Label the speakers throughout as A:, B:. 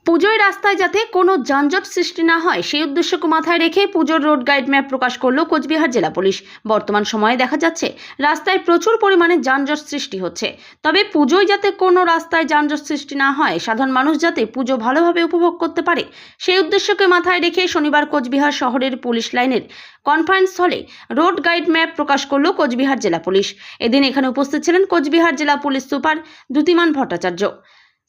A: পুজোয় রাস্তায় যাতে কোনো যানজট সৃষ্টি না হয় সেই উদ্দেশ্যকে মাথায় রেখে পুজোর রোড গাইড ম্যাপ প্রকাশ করল কোচবিহার জেলা পুলিশ। বর্তমান সময়ে দেখা যাচ্ছে রাস্তায় প্রচুর পরিমাণে যানজট সৃষ্টি হচ্ছে। তবে পুজোয় যাতে কোনো রাস্তায় যানজট সৃষ্টি না হয়, সাধারণ মানুষ যাতে পুজো ভালোভাবে উপভোগ করতে পারে সেই উদ্দেশ্যকে মাথায় রেখে শনিবার কোচবিহার শহরের পুলিশ লাইনের কনফারেন্স হলে রোড গাইড ম্যাপ প্রকাশ করল কোচবিহার জেলা পুলিশ। এদিন এখানে উপস্থিত ছিলেন কোচবিহার জেলা পুলিশ সুপার দ্যুতিমান ভট্টাচার্য,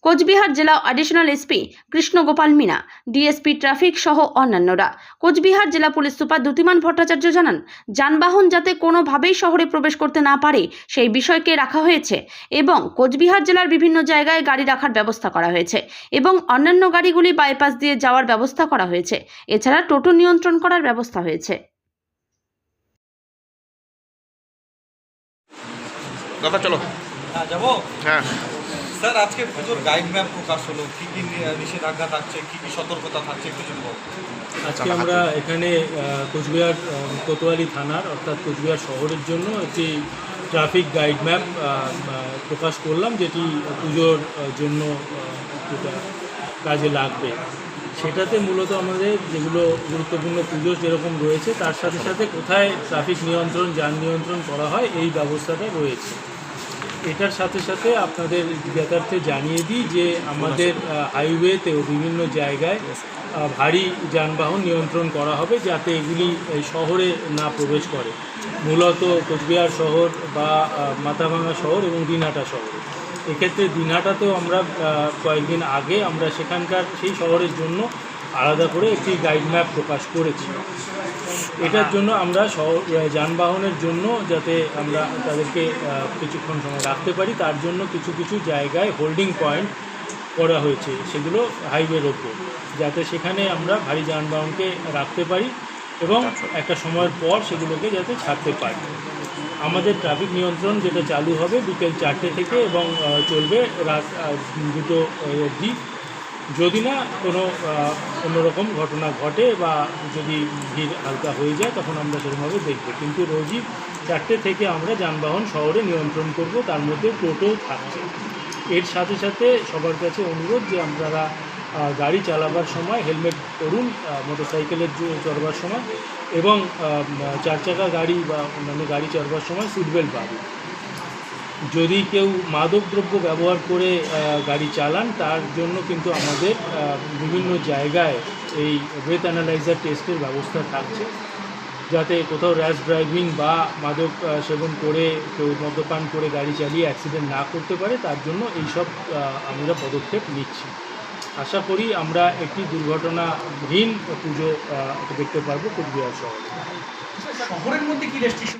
A: কোচবিহার জেলা additional SP Krishnagopal Meena, DSP traffic সহ অন্যান্যরা। কোচবিহার জেলা পুলিশ সুপার দ্যুতিমান ভট্টাচার্য জানান, যানবাহন যাতে কোনোভাবেই শহরে প্রবেশ করতে না পারে সেই বিষয়কে রাখা হয়েছে এবং কোচবিহার জেলার বিভিন্ন জায়গায় গাড়ি রাখার ব্যবস্থা করা হয়েছে এবং অন্যান্য গাড়িগুলি বাইপাস দিয়ে যাওয়ার ব্যবস্থা করা হয়েছে। এছাড়া টোটো নিয়ন্ত্রণ করার ব্যবস্থা হয়েছে।
B: দাদা চলো
C: যাবো।
B: হ্যাঁ
C: স্যার, আজকে পুজোর গাইড ম্যাপ প্রকাশ হলো, কী কী নিষেধাজ্ঞা থাকছে, কী কী সতর্কতা থাকছে একটু যদি বল।
D: আজকে আমরা এখানে কোচবিহার কোতোয়ালি থানার অর্থাৎ কোচবিহার শহরের জন্য একটি ট্রাফিক গাইড ম্যাপ প্রকাশ করলাম, যেটি পুজোর জন্য কাজে লাগবে। সেটাতে মূলত আমাদের যেগুলো গুরুত্বপূর্ণ পুজো যেরকম রয়েছে তার সাথে সাথে কোথায় ট্রাফিক নিয়ন্ত্রণ, যান নিয়ন্ত্রণ করা হয় এই ব্যবস্থাটা রয়েছে। এটার সাথে সাথে আপনাদের জ্ঞাতার্থে জানিয়ে দিই যে আমাদের হাইওয়েতেও বিভিন্ন জায়গায় ভারী যানবাহন নিয়ন্ত্রণ করা হবে যাতে এগুলি শহরে না প্রবেশ করে, মূলত কোচবিহার শহর বা মাথাভাঙা শহর এবং দিনহাটা শহর। এক্ষেত্রে দিনহাটাতেও আমরা কয়েকদিন আগে আমরা সেখানকার সেই শহরের জন্য আলাদা করে একটি গাইড ম্যাপ প্রকাশ করেছি। এটার জন্য আমরা যানবাহনের জন্য যাতে আমরা তাদেরকে কিছুক্ষণ সময় রাখতে পারি তার জন্য কিছু কিছু জায়গায় হোল্ডিং পয়েন্ট করা হয়েছে, সেগুলো হাইওয়ের ওপর, যাতে সেখানে আমরা ভারী যানবাহনকে রাখতে পারি এবং একটা সময়ের পর সেগুলোকে যাতে ছাড়তে পারি। আমাদের ট্রাফিক নিয়ন্ত্রণ যেটা চালু হবে বিকেল 4টে থেকে এবং চলবে রাত 2টো অবধি। যদি না কোনো অন্যরকম ঘটনা ঘটে বা যদি ভিড় হালকা হয়ে যায় তখন আমরা সেরকমভাবে দেখব, কিন্তু রোজই 4টে থেকে আমরা যানবাহন শহরে নিয়ন্ত্রণ করব, তার মধ্যে টোটো থাকছে। এর সাথে সাথে সবার কাছে অনুরোধ যে আপনারা গাড়ি চালাবার সময় হেলমেট পরুন, মোটরসাইকেলের চড়বার সময় এবং 4 চাকা গাড়ি বা অন্যান্য গাড়ি চড়বার সময় সিট বেল্ট বাঁধুন। যদি কেউ মাদকদ্রব্য ব্যবহার করে গাড়ি চালান তার জন্য কিন্তু আমাদের বিভিন্ন জায়গায় এই ব্রেথ অ্যানালাইজার টেস্টের ব্যবস্থা থাকছে, যাতে কোথাও র্যাশ ড্রাইভিং বা মাদক সেবন করে কেউ মদ্যপান করে গাড়ি চালিয়ে অ্যাক্সিডেন্ট না করতে পারে, তার জন্য এইসব আমরা পদক্ষেপ নিচ্ছি। আশা করি আমরা একটি দুর্ঘটনাহীন পুজো দেখতে পারবো কোচবিহার শহরে।
E: শহরের মধ্যে কি রেস্ট্রিকশন